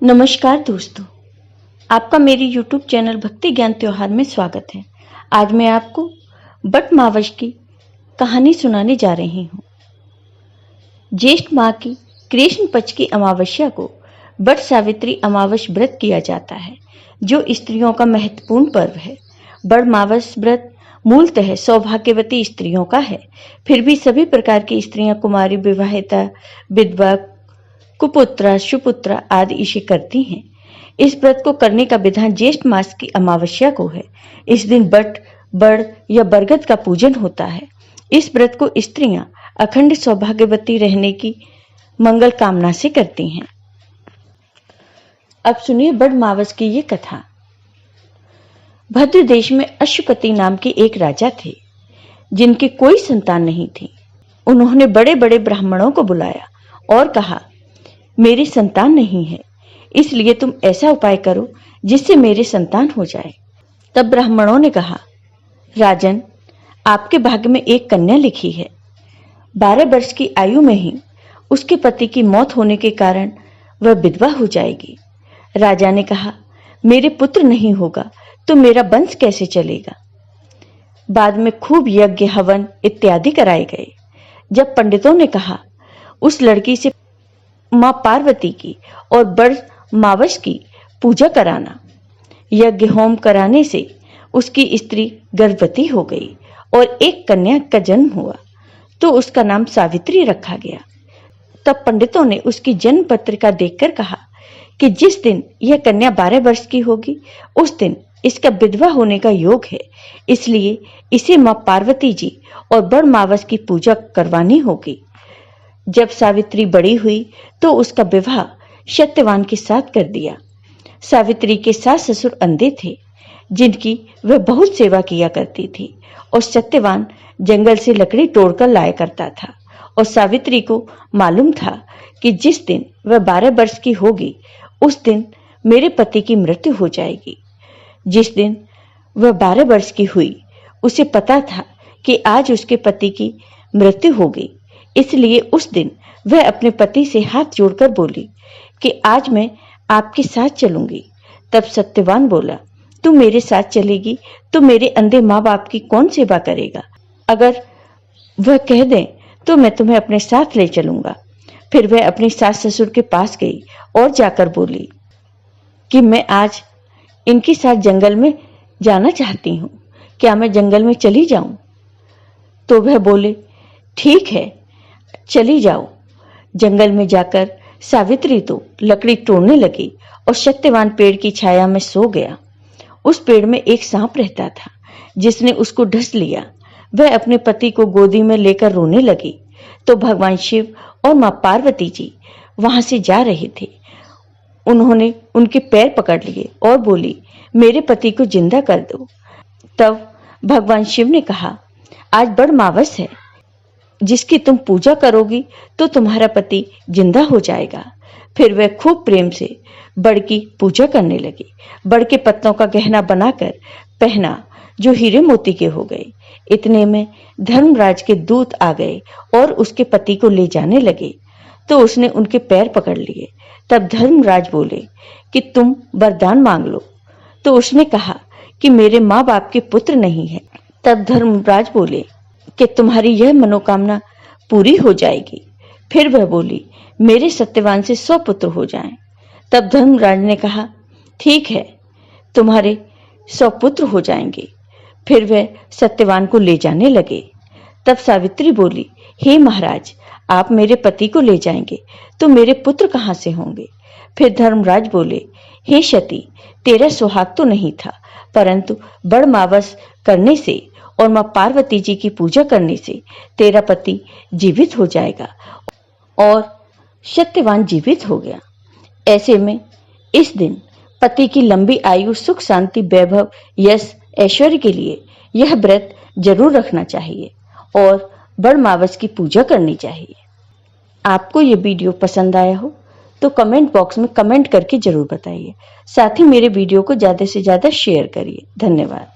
नमस्कार दोस्तों, आपका मेरे YouTube चैनल भक्ति ज्ञान त्योहार में स्वागत है। आज मैं आपको बट मावस की कहानी सुनाने जा रही हूँ। ज्येष्ठ माह की कृष्ण पक्ष की अमावस्या को बट सावित्री अमावस व्रत किया जाता है, जो स्त्रियों का महत्वपूर्ण पर्व है। बट मावस व्रत मूलतः सौभाग्यवती स्त्रियों का है, फिर भी सभी प्रकार की स्त्रियां कुमारी, विवाहिता, विधवा, कुपुत्रा, सुपुत्रा आदि इसे करती हैं। इस व्रत को करने का विधान ज्येष्ठ मास की अमावस्या को है। इस दिन बट, बड़ या बरगद का पूजन होता है। इस व्रत को स्त्रियां अखंड सौभाग्यवती रहने की मंगल कामना से करती हैं। अब सुनिए बड़ मावस की ये कथा। भद्र देश में अश्वपति नाम के एक राजा थे, जिनके कोई संतान नहीं थी। उन्होंने बड़े बड़े ब्राह्मणों को बुलाया और कहा, मेरी संतान नहीं है, इसलिए तुम ऐसा उपाय करो जिससे मेरे संतान हो जाए। तब ब्राह्मणों ने कहा, राजन, आपके भाग्य में एक कन्या लिखी है। 12 वर्ष की आयु में ही उसके पति की मौत होने के कारण वह विधवा हो जाएगी। राजा ने कहा, मेरे पुत्र नहीं होगा तो मेरा वंश कैसे चलेगा। बाद में खूब यज्ञ, हवन इत्यादि कराए गए। जब पंडितों ने कहा, उस लड़की से मां पार्वती की और बड़ मावस की पूजा कराना। यज्ञ होम कराने से उसकी स्त्री गर्भवती हो गई और एक कन्या का जन्म हुआ, तो उसका नाम सावित्री रखा गया। तब पंडितों ने उसकी जन्म पत्रिका देखकर कहा कि जिस दिन यह कन्या 12 वर्ष की होगी, उस दिन इसका विधवा होने का योग है, इसलिए इसे मां पार्वती जी और बड़ मावस की पूजा करवानी होगी। जब सावित्री बड़ी हुई तो उसका विवाह सत्यवान के साथ कर दिया। सावित्री के सास ससुर अंधे थे, जिनकी वह बहुत सेवा किया करती थी, और सत्यवान जंगल से लकड़ी तोड़कर लाया करता था। और सावित्री को मालूम था कि जिस दिन वह 12 वर्ष की होगी, उस दिन मेरे पति की मृत्यु हो जाएगी। जिस दिन वह 12 वर्ष की हुई, उसे पता था कि आज उसके पति की मृत्यु होगी, इसलिए उस दिन वह अपने पति से हाथ जोड़कर बोली कि आज मैं आपके साथ चलूंगी। तब सत्यवान बोला, तू मेरे साथ चलेगी तो मेरे अंधे माँ बाप की कौन सेवा करेगा। अगर वह कह दें तो मैं तुम्हें अपने साथ ले चलूंगा। फिर वह अपनी सास ससुर के पास गई और जाकर बोली कि मैं आज इनके साथ जंगल में जाना चाहती हूँ, क्या मैं जंगल में चली जाऊं। तो वह बोले, ठीक है, चली जाओ। जंगल में जाकर सावित्री तो लकड़ी तोड़ने लगी और सत्यवान पेड़ की छाया में सो गया। उस पेड़ में एक सांप रहता था, जिसने उसको डस लिया। वह अपने पति को गोदी में लेकर रोने लगी, तो भगवान शिव और मां पार्वती जी वहां से जा रहे थे। उन्होंने उनके पैर पकड़ लिए और बोली, मेरे पति को जिंदा कर दो। तब भगवान शिव ने कहा, आज बड़ मावस है, जिसकी तुम पूजा करोगी तो तुम्हारा पति जिंदा हो जाएगा। फिर वह खूब प्रेम से बड़ की पूजा करने लगी। बड़ के पत्तों का गहना बनाकर पहना, जो हीरे मोती के हो गए। इतने में धर्मराज के दूत आ गए और उसके पति को ले जाने लगे, तो उसने उनके पैर पकड़ लिए। तब धर्मराज बोले कि तुम वरदान मांग लो। तो उसने कहा कि मेरे माँ बाप के पुत्र नहीं है। तब धर्मराज बोले कि तुम्हारी यह मनोकामना पूरी हो जाएगी। फिर वह बोली, मेरे सत्यवान से 100 पुत्र हो जाएं। तब धर्मराज ने कहा, ठीक है, तुम्हारे 100 पुत्र हो जाएंगे। फिर वह सत्यवान को ले जाने लगे। तब सावित्री बोली, हे महाराज, आप मेरे पति को ले जाएंगे तो मेरे पुत्र कहां से होंगे। फिर धर्मराज बोले, हे सती, तेरा सुहाग तो नहीं था, परंतु बड़ मावस करने से और मां पार्वती जी की पूजा करने से तेरा पति जीवित हो जाएगा। और सत्यवान जीवित हो गया। ऐसे में इस दिन पति की लंबी आयु, सुख, शांति, वैभव, यश, ऐश्वर्य के लिए यह व्रत जरूर रखना चाहिए और बड़ मावस की पूजा करनी चाहिए। आपको यह वीडियो पसंद आया हो तो कमेंट बॉक्स में कमेंट करके जरूर बताइए। साथ ही मेरे वीडियो को ज्यादा से ज्यादा शेयर करिए। धन्यवाद।